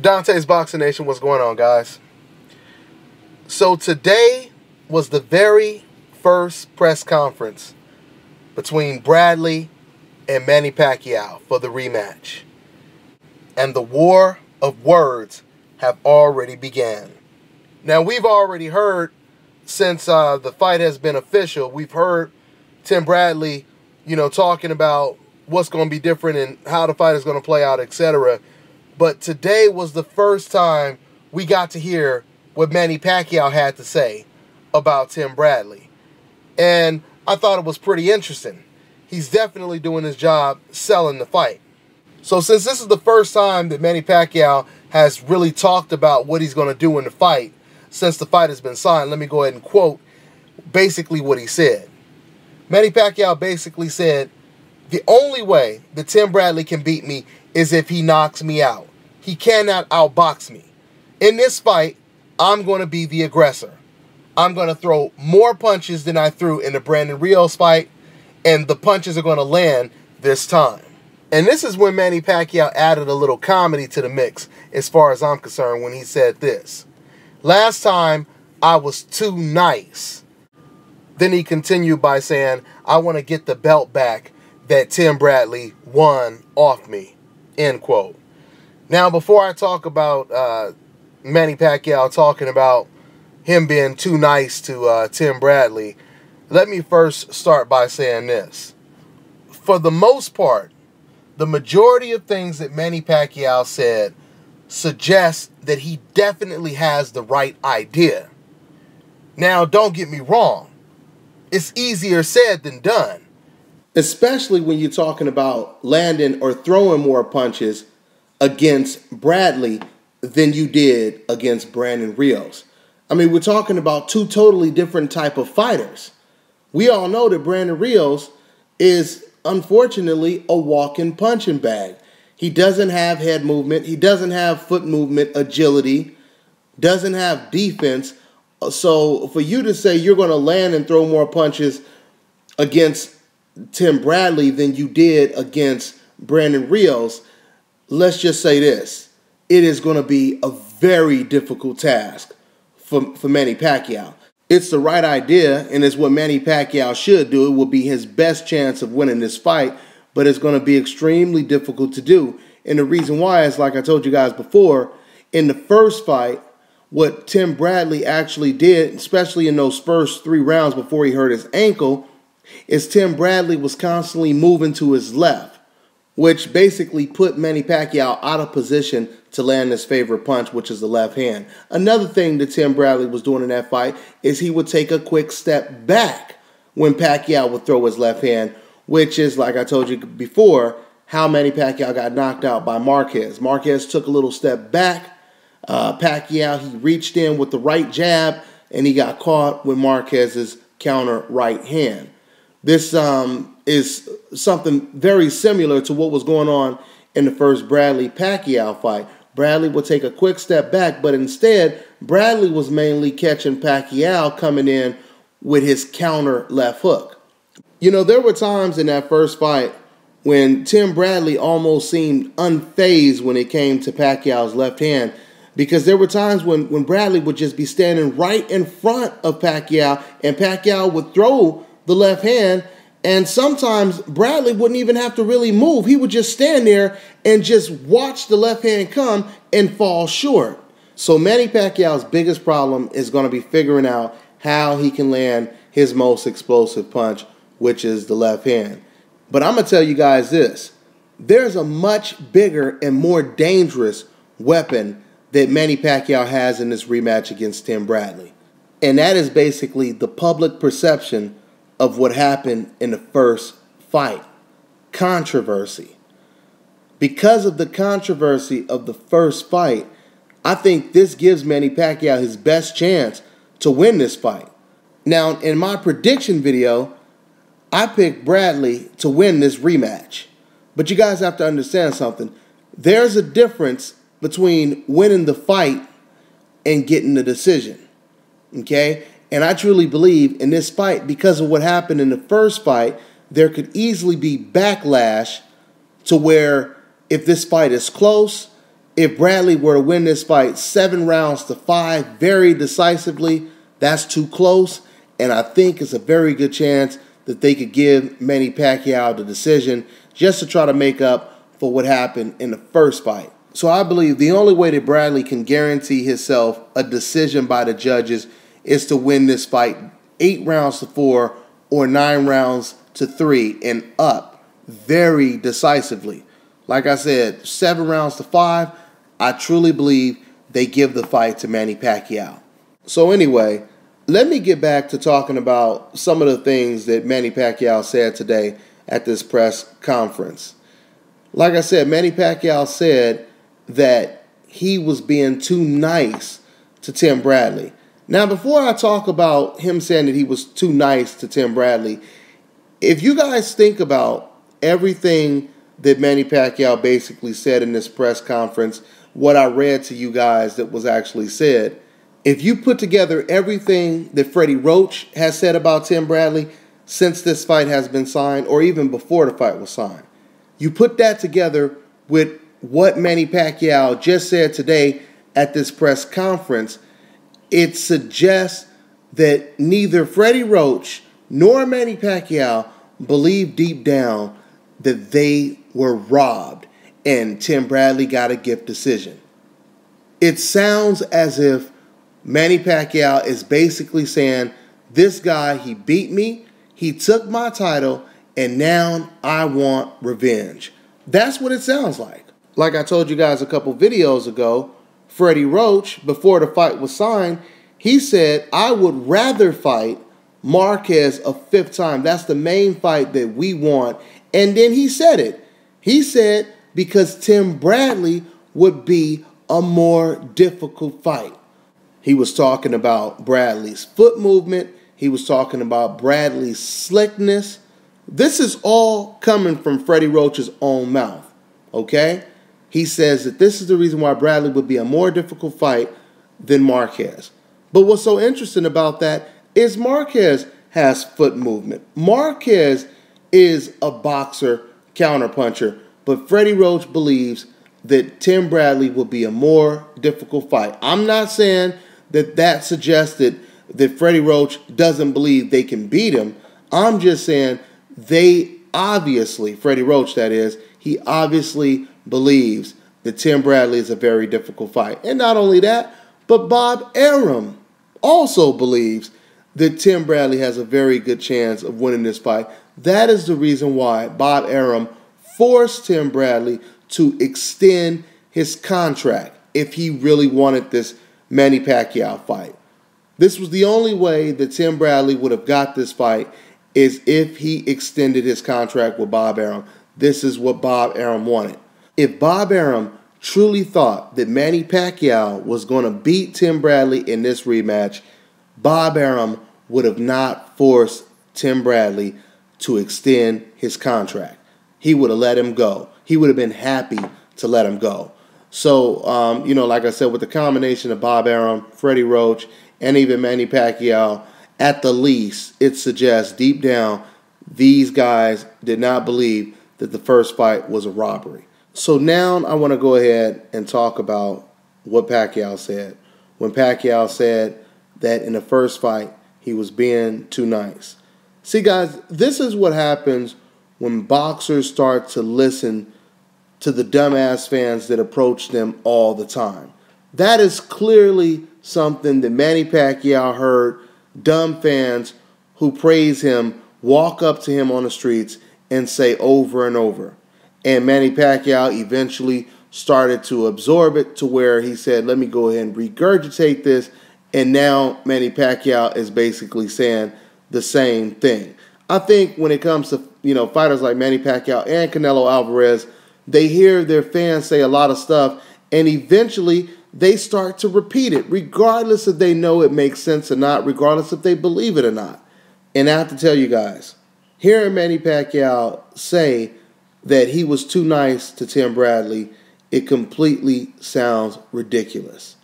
Dante's Boxing Nation, what's going on, guys? So today was the very first press conference between Bradley and Manny Pacquiao for the rematch. And the war of words have already began. Now, we've already heard, since the fight has been official, we've heard Tim Bradley, talking about what's going to be different and how the fight is going to play out, etc. But today was the first time we got to hear what Manny Pacquiao had to say about Tim Bradley. And I thought it was pretty interesting. He's definitely doing his job selling the fight. So since this is the first time that Manny Pacquiao has really talked about what he's going to do in the fight, since the fight has been signed, let me go ahead and quote basically what he said. Manny Pacquiao basically said, "The only way that Tim Bradley can beat me is if he knocks me out. He cannot outbox me. In this fight, I'm going to be the aggressor. I'm going to throw more punches than I threw in the Brandon Rios fight, and the punches are going to land this time." And this is when Manny Pacquiao added a little comedy to the mix, as far as I'm concerned, when he said this. "Last time, I was too nice." Then he continued by saying, "I want to get the belt back that Tim Bradley won off me." End quote. Now, before I talk about Manny Pacquiao talking about him being too nice to Tim Bradley, let me first start by saying this. For the most part, the majority of things that Manny Pacquiao said suggest that he definitely has the right idea. Now, don't get me wrong. It's easier said than done. Especially when you're talking about landing or throwing more punches against Bradley than you did against Brandon Rios. I mean, we're talking about two totally different type of fighters. We all know that Brandon Rios is, unfortunately, a walking punching bag. He doesn't have head movement. He doesn't have foot movement, agility, doesn't have defense. So for you to say you're going to land and throw more punches against Tim Bradley than you did against Brandon Rios, let's just say this. It is going to be a very difficult task for Manny Pacquiao. It's the right idea, and it's what Manny Pacquiao should do. It will be his best chance of winning this fight, but it's going to be extremely difficult to do. And the reason why is, like I told you guys before, in the first fight, what Tim Bradley actually did, especially in those first 3 rounds before he hurt his ankle, is Tim Bradley was constantly moving to his left, which basically put Manny Pacquiao out of position to land his favorite punch, which is the left hand. Another thing that Tim Bradley was doing in that fight is he would take a quick step back when Pacquiao would throw his left hand, which is, like I told you before, how Manny Pacquiao got knocked out by Marquez. Marquez took a little step back. Pacquiao, he reached in with the right jab, and he got caught with Marquez's counter right hand. This is something very similar to what was going on in the first Bradley-Pacquiao fight. Bradley would take a quick step back, but instead, Bradley was mainly catching Pacquiao coming in with his counter left hook. There were times in that first fight when Tim Bradley almost seemed unfazed when it came to Pacquiao's left hand, because there were times when Bradley would just be standing right in front of Pacquiao, and Pacquiao would throw the left hand, and sometimes Bradley wouldn't even have to really move. He would just stand there and just watch the left hand come and fall short. So Manny Pacquiao's biggest problem is going to be figuring out how he can land his most explosive punch, which is the left hand. But I'm going to tell you guys this. There's a much bigger and more dangerous weapon that Manny Pacquiao has in this rematch against Tim Bradley. And that is basically the public perception of what happened in the first fight. Controversy. Because of the controversy of the first fight, I think this gives Manny Pacquiao his best chance to win this fight. Now, in my prediction video, I picked Bradley to win this rematch. But you guys have to understand something. There's a difference between winning the fight and getting the decision. Okay? And I truly believe in this fight, because of what happened in the first fight, there could easily be backlash to where if this fight is close, If Bradley were to win this fight 7-5 very decisively, that's too close. And I think it's a very good chance that they could give Manny Pacquiao the decision just to try to make up for what happened in the first fight. So I believe the only way that Bradley can guarantee himself a decision by the judges is to win this fight 8-4 or 9-3 and up very decisively. Like I said, 7-5, I truly believe they give the fight to Manny Pacquiao. So anyway, let me get back to talking about some of the things that Manny Pacquiao said today at this press conference. Like I said, Manny Pacquiao said that he was being too nice to Tim Bradley. Now, before I talk about him saying that he was too nice to Tim Bradley, if you guys think about everything that Manny Pacquiao basically said in this press conference, what I read to you guys that was actually said, if you put together everything that Freddie Roach has said about Tim Bradley since this fight has been signed, or even before the fight was signed, you put that together with what Manny Pacquiao just said today at this press conference, it suggests that neither Freddie Roach nor Manny Pacquiao believe deep down that they were robbed and Tim Bradley got a gift decision. It sounds as if Manny Pacquiao is basically saying, this guy, he beat me, he took my title, and now I want revenge. That's what it sounds like. Like I told you guys a couple videos ago, Freddie Roach, before the fight was signed, he said, I would rather fight Marquez a 5th time. That's the main fight that we want. And then he said it. He said because Tim Bradley would be a more difficult fight. He was talking about Bradley's foot movement. He was talking about Bradley's slickness. This is all coming from Freddie Roach's own mouth, okay? He says that this is the reason why Bradley would be a more difficult fight than Marquez. But what's so interesting about that is Marquez has foot movement. Marquez is a boxer, counterpuncher, but Freddie Roach believes that Tim Bradley will be a more difficult fight. I'm not saying that suggested that Freddie Roach doesn't believe they can beat him. I'm just saying they obviously, Freddie Roach that is, he obviously believes that Tim Bradley is a very difficult fight. And not only that, but Bob Arum also believes that Tim Bradley has a very good chance of winning this fight. That is the reason why Bob Arum forced Tim Bradley to extend his contract if he really wanted this Manny Pacquiao fight. This was the only way that Tim Bradley would have got this fight, is if he extended his contract with Bob Arum. This is what Bob Arum wanted. If Bob Arum truly thought that Manny Pacquiao was going to beat Tim Bradley in this rematch, Bob Arum would have not forced Tim Bradley to extend his contract. He would have let him go. He would have been happy to let him go. So, like I said, with the combination of Bob Arum, Freddie Roach, and even Manny Pacquiao, at the least, it suggests deep down these guys did not believe that the first fight was a robbery. So now I want to go ahead and talk about what Pacquiao said. When Pacquiao said that in the first fight, he was being too nice. See, guys, this is what happens when boxers start to listen to the dumbass fans that approach them all the time. That is clearly something that Manny Pacquiao heard dumb fans who praise him walk up to him on the streets and say over and over. And Manny Pacquiao eventually started to absorb it to where he said, let me go ahead and regurgitate this. And now Manny Pacquiao is basically saying the same thing. I think when it comes to, fighters like Manny Pacquiao and Canelo Alvarez, they hear their fans say a lot of stuff and eventually they start to repeat it, regardless if they know it makes sense or not, regardless if they believe it or not. And I have to tell you guys, hearing Manny Pacquiao say that he was too nice to Tim Bradley, it completely sounds ridiculous.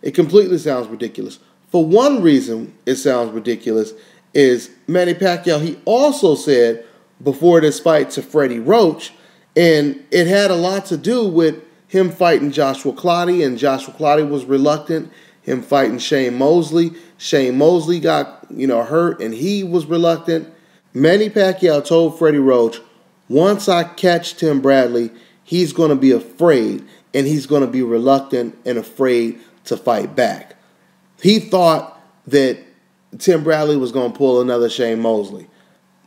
It completely sounds ridiculous. For one reason it sounds ridiculous is Manny Pacquiao, he also said before this fight to Freddie Roach, and it had a lot to do with him fighting Joshua Clottey, and Joshua Clottey was reluctant. Him fighting Shane Mosley. Shane Mosley got, hurt, and he was reluctant. Manny Pacquiao told Freddie Roach, once I catch Tim Bradley, he's going to be afraid, and he's going to be reluctant and afraid to fight back. He thought that Tim Bradley was going to pull another Shane Mosley.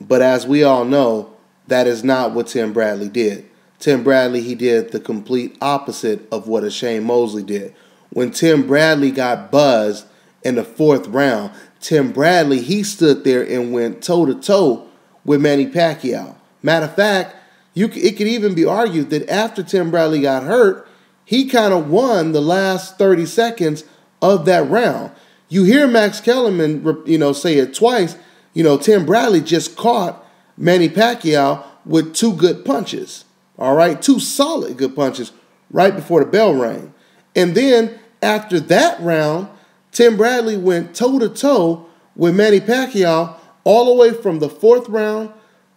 But as we all know, that is not what Tim Bradley did. Tim Bradley, he did the complete opposite of what a Shane Mosley did. When Tim Bradley got buzzed in the 4th round, Tim Bradley, he stood there and went toe-to-toe with Manny Pacquiao. Matter of fact, it could even be argued that after Tim Bradley got hurt, he kind of won the last 30 seconds of that round. You hear Max Kellerman, say it twice. Tim Bradley just caught Manny Pacquiao with 2 good punches. All right, 2 solid good punches right before the bell rang. And then after that round, Tim Bradley went toe-to-toe with Manny Pacquiao all the way from the 4th round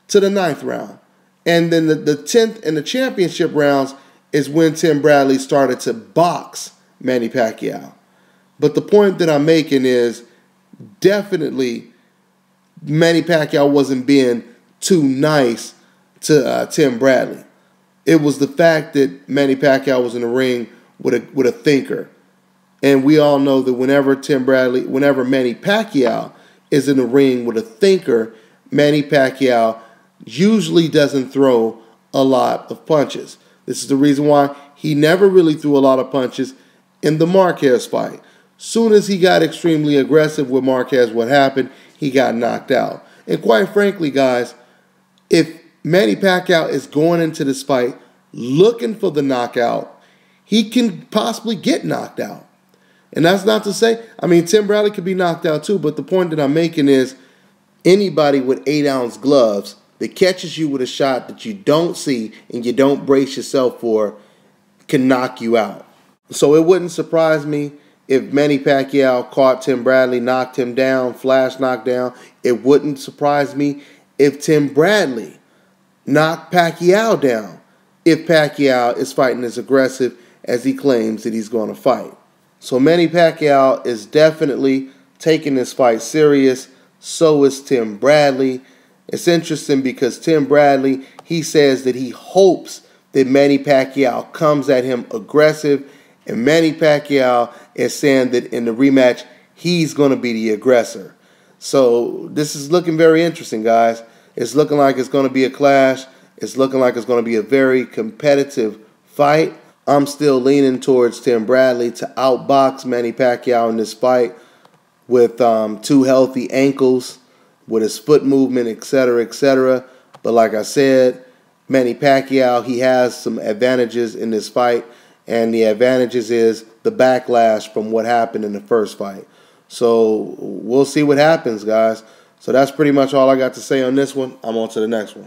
to the 9th round. And then the 10th and the championship rounds is when Tim Bradley started to box Manny Pacquiao. But the point that I'm making is definitely Manny Pacquiao wasn't being too nice to Tim Bradley. It was the fact that Manny Pacquiao was in the ring with a thinker. And we all know that whenever Manny Pacquiao is in the ring with a thinker, Manny Pacquiao usually doesn't throw a lot of punches. This is the reason why he never really threw a lot of punches in the Marquez fight. Soon as he got extremely aggressive with Marquez, what happened? He got knocked out. And quite frankly, guys, if Manny Pacquiao is going into this fight looking for the knockout, he can possibly get knocked out. And that's not to say, Tim Bradley could be knocked out too, but the point that I'm making is anybody with 8-ounce gloves that catches you with a shot that you don't see and you don't brace yourself for can knock you out. So it wouldn't surprise me if Manny Pacquiao caught Tim Bradley, knocked him down, flash knockdown. It wouldn't surprise me if Tim Bradley knocked Pacquiao down, if Pacquiao is fighting as aggressive as he claims that he's going to fight. So Manny Pacquiao is definitely taking this fight serious. So is Tim Bradley. It's interesting because Tim Bradley, he says that he hopes that Manny Pacquiao comes at him aggressive, and Manny Pacquiao is saying that in the rematch, he's going to be the aggressor. So this is looking very interesting, guys. It's looking like it's going to be a clash. It's looking like it's going to be a very competitive fight. I'm still leaning towards Tim Bradley to outbox Manny Pacquiao in this fight with 2 healthy ankles, with his foot movement, etc., etc. But like I said, Manny Pacquiao, he has some advantages in this fight, and the advantages is the backlash from what happened in the first fight. So we'll see what happens, guys. So that's pretty much all I got to say on this one. I'm on to the next one.